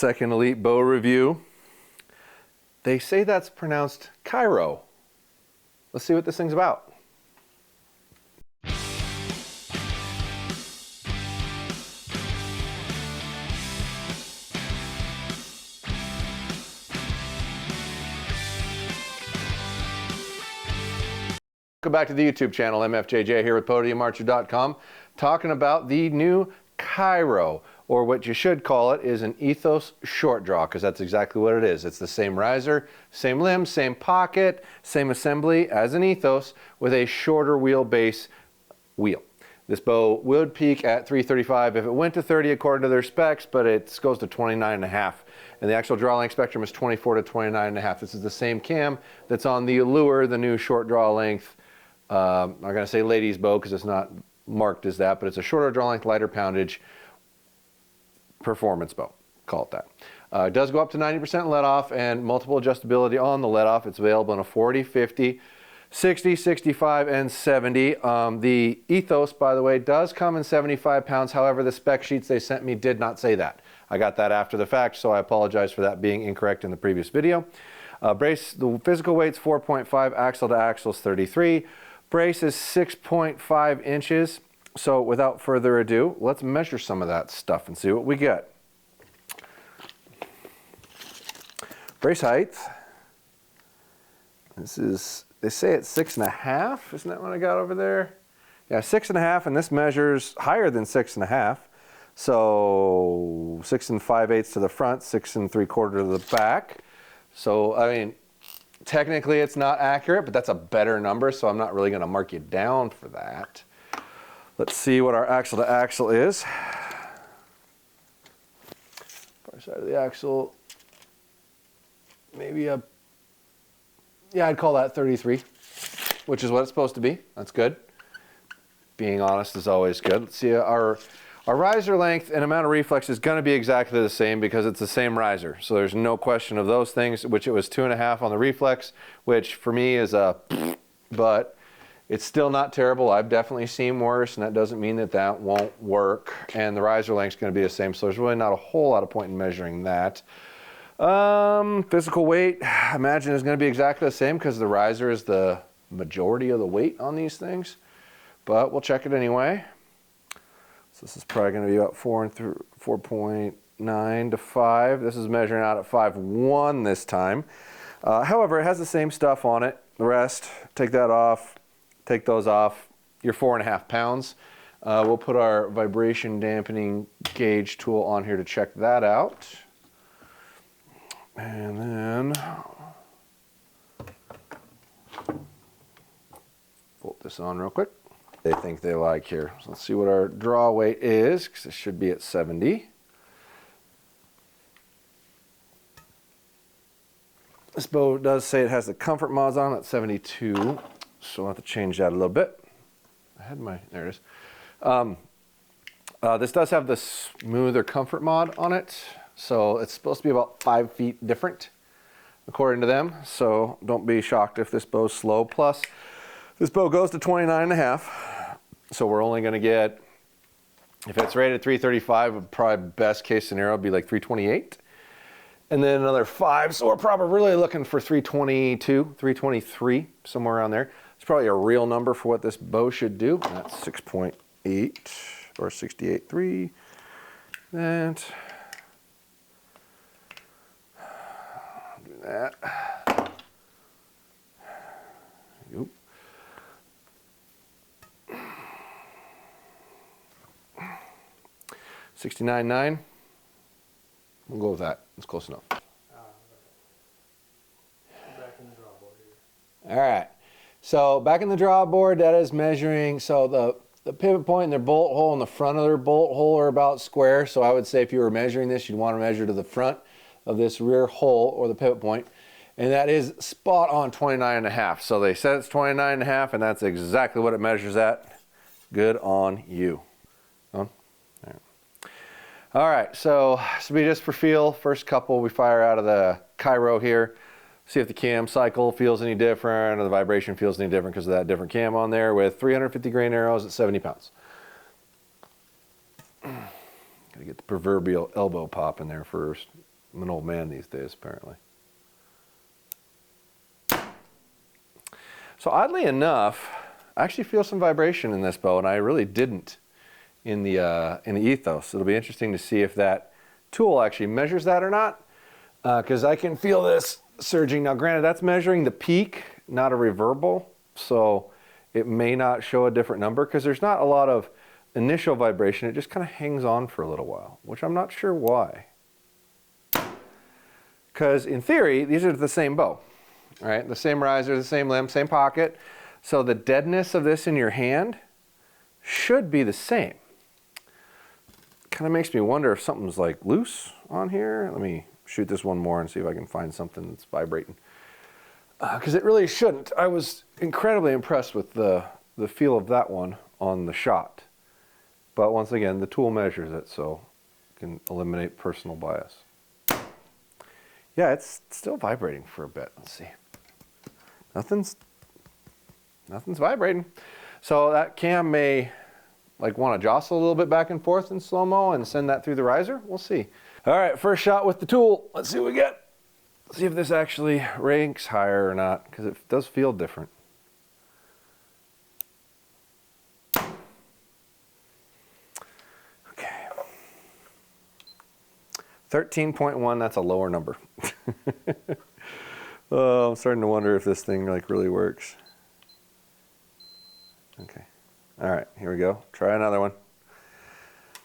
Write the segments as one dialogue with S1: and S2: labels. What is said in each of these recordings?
S1: Second Elite bow review. They say that's pronounced Kairous. Let's see what this thing's about. Welcome back to the YouTube channel. MFJJ here with PodiumArcher.com, talking about the new Kairous, or what you should call it is an Ethos short draw, because that's exactly what it is. It's the same riser, same limb, same pocket, same assembly as an Ethos with a shorter wheelbase wheel. This bow would peak at 335 if it went to 30 according to their specs, but it goes to 29.5. And the actual draw length spectrum is 24 to 29.5. This is the same cam that's on the Allure, the new short draw length. I'm not going to say ladies bow because it's not marked as that, but it's a shorter draw length, lighter poundage performance bow. Call it that. It does go up to 90% let off and multiple adjustability on the let off. It's available in a 40, 50, 60, 65, and 70. The Ethos, by the way, does come in 75 pounds. However, the spec sheets they sent me did not say that. I got that after the fact, so I apologize for that being incorrect in the previous video. Brace, the physical weight's 4.5, axle to axle is 33. Brace is 6.5 inches. So without further ado, let's measure some of that stuff and see what we get. Brace height. This is, they say it's 6.5. Isn't that what I got over there? Yeah, 6.5, and this measures higher than 6.5. So 6 5/8 to the front, 6 3/4 to the back. So, I mean, technically it's not accurate, but that's a better number, so I'm not really going to mark you down for that. Let's see what our axle to axle is. Far side of the axle, maybe yeah, I'd call that 33, which is what it's supposed to be. That's good. Being honest is always good. Let's see, our riser length and amount of reflex is going to be exactly the same because it's the same riser. So there's no question of those things, which it was 2.5 on the reflex, which for me is a but it's still not terrible. I've definitely seen worse, and that doesn't mean that that won't work. And the riser length is going to be the same, so there's really not a whole lot of point in measuring that. Physical weight, I imagine is going to be exactly the same because the riser is the majority of the weight on these things. But we'll check it anyway. So this is probably going to be about 4.9 to 5. This is measuring out at 5.1 this time. However, it has the same stuff on it. The rest, take that off. Take those off, you're 4.5 pounds. We'll put our vibration dampening gauge tool on here to check that out. And then bolt this on real quick. They think they like here. So let's see what our draw weight is, because it should be at 70. This bow does say it has the comfort mods on at 72. So I'll have to change that a little bit. I had my, there it is. This does have the smoother comfort mod on it. So it's supposed to be about 5 feet different, according to them. So don't be shocked if this bow's slow. Plus, this bow goes to 29.5. So we're only going to get, if it's rated 335, probably best case scenario would be like 328. And then another 5. So we're probably really looking for 322, 323, somewhere around there. It's probably a real number for what this bow should do. That's 6.8 or 68.3. And do that. Oop. $69.9. We'll go with that. It's close enough.
S2: Back in the draw board here.
S1: All right. So back in the draw board, that is measuring. So the pivot point and their bolt hole and the front of their bolt hole are about square. So I would say if you were measuring this, you'd want to measure to the front of this rear hole or the pivot point. And that is spot on 29.5. So they said it's 29.5, and that's exactly what it measures at. Good on you. On? All right, so this will be just for feel. First couple we fire out of the Kairous here. See if the cam cycle feels any different or the vibration feels any different because of that different cam on there with 350 grain arrows at 70 pounds. Gotta get the proverbial elbow pop in there first. I'm an old man these days, apparently. So oddly enough, I actually feel some vibration in this bow, and I really didn't in the ethos. It'll be interesting to see if that tool actually measures that or not, because I can feel this surging. Now, granted, that's measuring the peak, not a reverbal, so it may not show a different number because there's not a lot of initial vibration. It just kind of hangs on for a little while, which I'm not sure why. Because in theory, these are the same bow, right? The same riser, the same limb, same pocket. So the deadness of this in your hand should be the same. Kind of makes me wonder if something's like loose on here. Let me shoot this one more and see if I can find something that's vibrating. Because it really shouldn't. I was incredibly impressed with the feel of that one on the shot. But once again, the tool measures it, so you can eliminate personal bias. Yeah, it's still vibrating for a bit. Let's see. Nothing's vibrating. So that cam may like want to jostle a little bit back and forth in slow-mo and send that through the riser. We'll see. All right, first shot with the tool. Let's see what we get. Let's see if this actually ranks higher or not, because it does feel different. Okay. 13.1, that's a lower number. Oh, I'm starting to wonder if this thing like really works. Okay. All right, here we go. Try another one.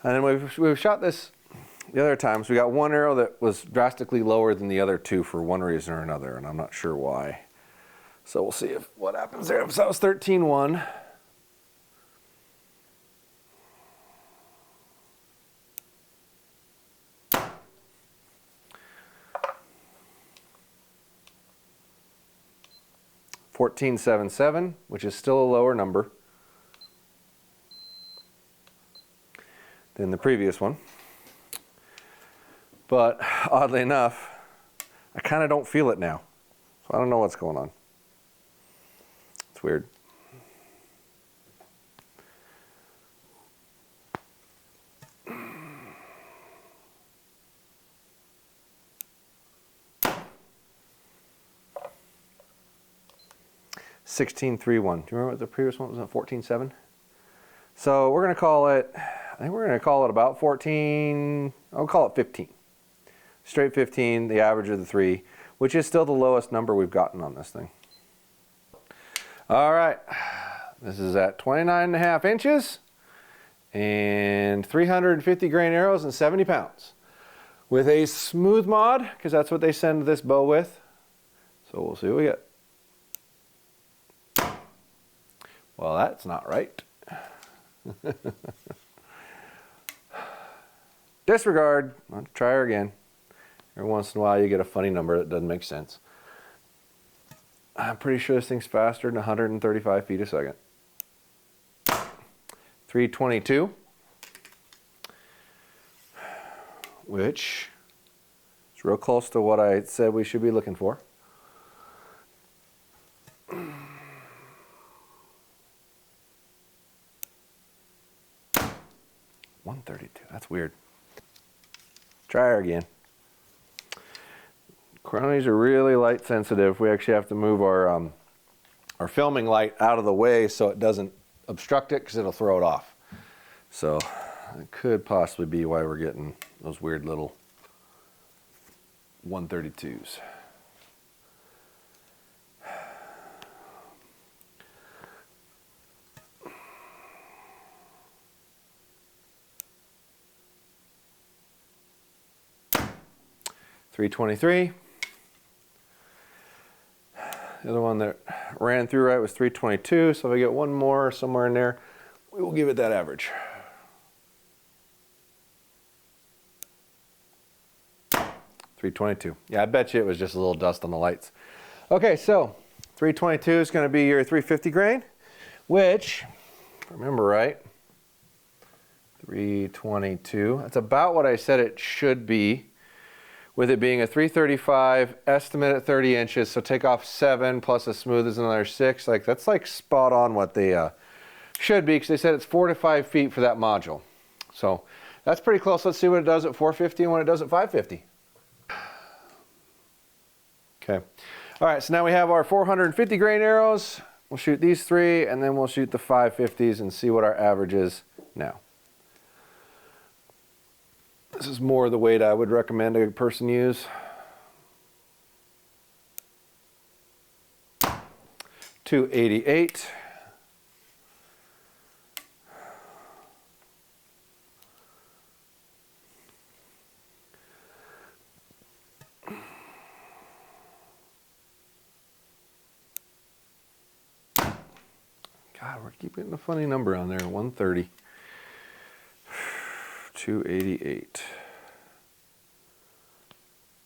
S1: And then we've shot this the other times. We got one arrow that was drastically lower than the other two for one reason or another, and I'm not sure why. So we'll see what happens there. So that was 13.1. $14.77, which is still a lower number than the previous one. But oddly enough, I kind of don't feel it now. So I don't know what's going on. It's weird. $16.31. Do you remember what the previous one was at? 14.7. So we're going to call it, I think we're going to call it about 14, I'll call it 15. Straight 15, the average of the three, which is still the lowest number we've gotten on this thing. All right, this is at 29.5 inches and 350 grain arrows and 70 pounds with a smooth mod, because that's what they send this bow with. So we'll see what we get. Well, that's not right. Disregard. I'll try her again. Every once in a while you get a funny number that doesn't make sense. I'm pretty sure this thing's faster than 135 feet a second. 322, which is real close to what I said we should be looking for. 132, that's weird. Try her again. Cronies are really light sensitive. We actually have to move our filming light out of the way so it doesn't obstruct it, because it'll throw it off. So it could possibly be why we're getting those weird little 132s. $323. The other one that ran through right was 322, so if I get one more somewhere in there, we will give it that average. $322. Yeah, I bet you it was just a little dust on the lights. Okay, so 322 is going to be your 350 grain, which, if I remember right, 322. That's about what I said it should be, with it being a 335 estimate at 30 inches. So take off 7 plus a smooth is another 6. Like, that's like spot on what they should be, because they said it's 4 to 5 feet for that module. So that's pretty close. Let's see what it does at 450 and what it does at 550. Okay. All right, so now we have our 450 grain arrows. We'll shoot these 3, and then we'll shoot the 550s and see what our average is now. This is more the weight I would recommend a person use. 288. God, we're keep getting a funny number on there, 130. 288.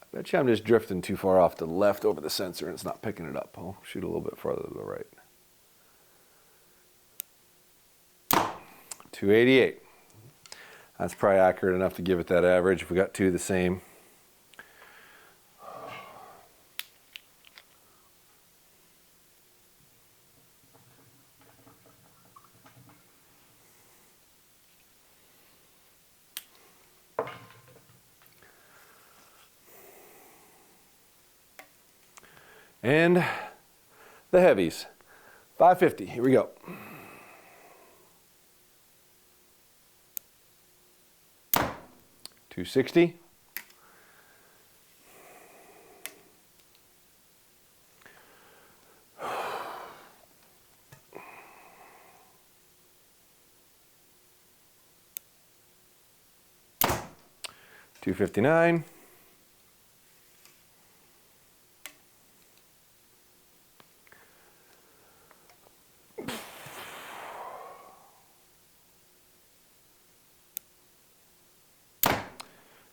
S1: I bet you I'm just drifting too far off to the left over the sensor and it's not picking it up. I'll shoot a little bit farther to the right. 288. That's probably accurate enough to give it that average if we got 2 the same. And the heavies, 550, here we go. $260. $259.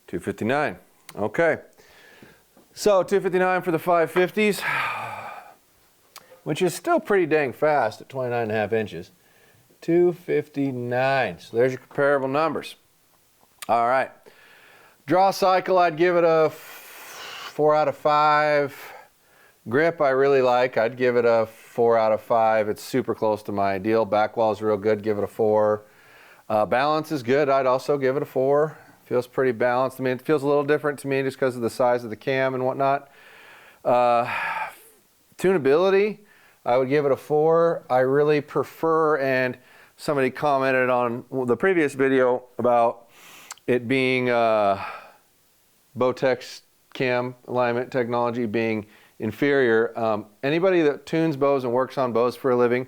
S1: $259. Okay. So $259 for the 550s, which is still pretty dang fast at 29.5 inches. $259. So there's your comparable numbers. All right. Draw cycle, I'd give it a 4 out of 5. Grip, I really like. I'd give it a 4 out of 5. It's super close to my ideal. Back wall is real good. Give it a 4. Balance is good. I'd also give it a 4. Feels pretty balanced. I mean, it feels a little different to me just because of the size of the cam and whatnot. Tunability, I would give it a 4. I really prefer, and somebody commented on the previous video about it being Bowtech's cam alignment technology being inferior. Anybody that tunes bows and works on bows for a living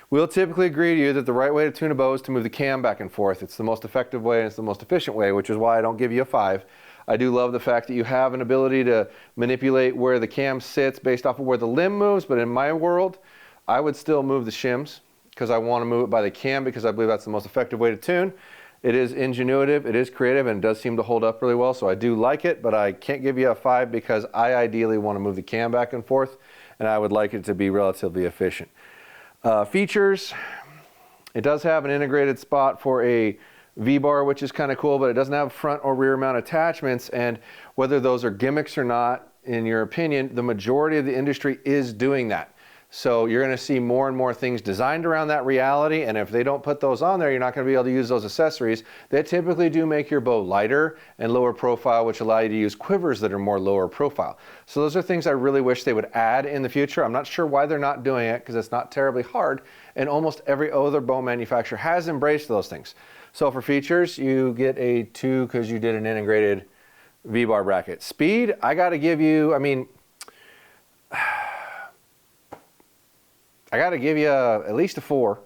S1: will typically agree to you that the right way to tune a bow is to move the cam back and forth. It's the most effective way and it's the most efficient way, which is why I don't give you a 5. I do love the fact that you have an ability to manipulate where the cam sits based off of where the limb moves, but in my world, I would still move the shims because I want to move it by the cam because I believe that's the most effective way to tune. It is ingenuitive, it is creative, and it does seem to hold up really well, so I do like it, but I can't give you a 5 because I ideally want to move the cam back and forth, and I would like it to be relatively efficient. Features, it does have an integrated spot for a V-bar, which is kind of cool, but it doesn't have front or rear mount attachments, and whether those are gimmicks or not, in your opinion, the majority of the industry is doing that. So you're going to see more and more things designed around that reality, and if they don't put those on there, you're not going to be able to use those accessories. They typically do make your bow lighter and lower profile, which allow you to use quivers that are more lower profile. So those are things I really wish they would add in the future. I'm not sure why they're not doing it because it's not terribly hard, and almost every other bow manufacturer has embraced those things. So for features, you get a 2 because you did an integrated V-bar bracket. Speed, I got to give you, I mean, I got to give you at least a 4,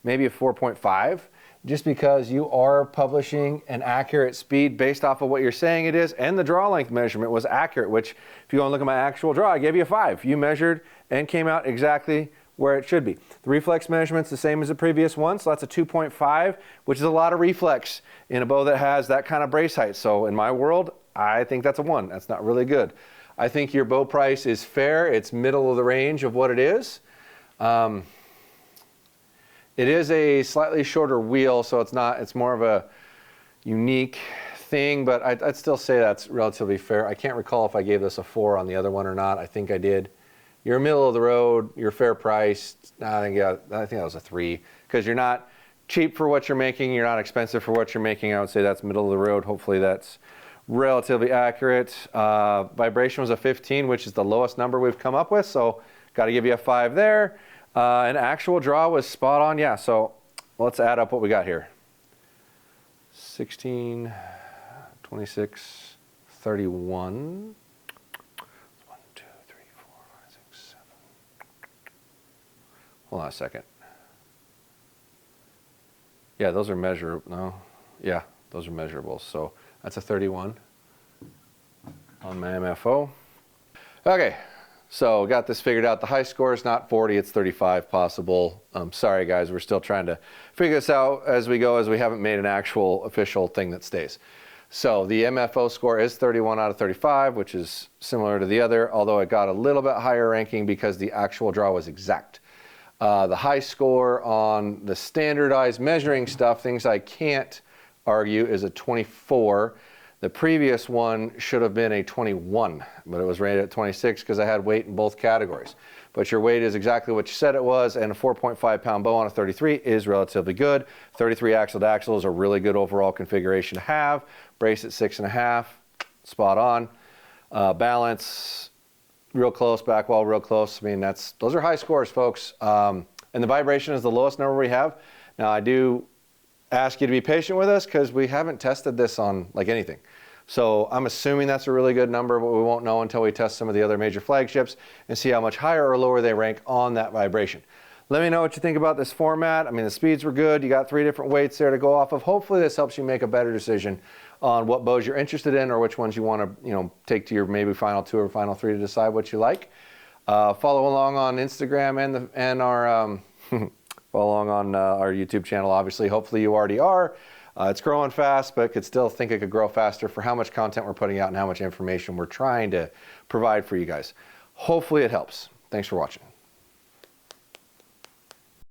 S1: maybe a 4.5, just because you are publishing an accurate speed based off of what you're saying it is, and the draw length measurement was accurate, which if you go and look at my actual draw, I gave you a 5. You measured and came out exactly where it should be. The reflex measurement's the same as the previous one, so that's a 2.5, which is a lot of reflex in a bow that has that kind of brace height. So in my world, I think that's a 1. That's not really good. I think your bow price is fair. It's middle of the range of what it is. It is a slightly shorter wheel, so it's more of a unique thing, but I'd still say that's relatively fair. I can't recall if I gave this a 4 on the other one or not. I think I did. You're middle of the road, you're fair priced. I think that was a 3, because you're not cheap for what you're making, you're not expensive for what you're making. I would say that's middle of the road. Hopefully that's relatively accurate. Vibration was a 15, which is the lowest number we've come up with, so got to give you a 5 there. And actual draw was spot on, yeah, so let's add up what we got here. 16, 26, 31. 1, 2, 3, 4, 5, 6, 7. Hold on a second. Yeah, those are measurable. No, yeah, those are measurables. So that's a 31 on my MFO. Okay, so got this figured out. The high score is not 40, it's 35 possible. Sorry guys, we're still trying to figure this out as we go, as we haven't made an actual official thing that stays. So the MFO score is 31 out of 35, which is similar to the other, although it got a little bit higher ranking because the actual draw was exact. The high score on the standardized measuring stuff, things I can't argue, is a 24. The previous one should have been a 21, but it was rated at 26 because I had weight in both categories. But your weight is exactly what you said it was, and a 4.5 pound bow on a 33 is relatively good. 33 axle to axle is a really good overall configuration to have. Brace at 6.5, spot on. Balance, real close, back wall real close. I mean, those are high scores, folks. And the vibration is the lowest number we have. Now, I do ask you to be patient with us because we haven't tested this on like anything. So I'm assuming that's a really good number, but we won't know until we test some of the other major flagships and see how much higher or lower they rank on that vibration. Let me know what you think about this format. I mean, the speeds were good. You got 3 different weights there to go off of. Hopefully this helps you make a better decision on what bows you're interested in or which ones you want to, take to your maybe final 2 or final 3 to decide what you like. Follow along on Instagram and our follow along on our YouTube channel. Obviously, hopefully you already are. It's growing fast, but could still think it could grow faster for how much content we're putting out and how much information we're trying to provide for you guys. Hopefully it helps. Thanks for watching.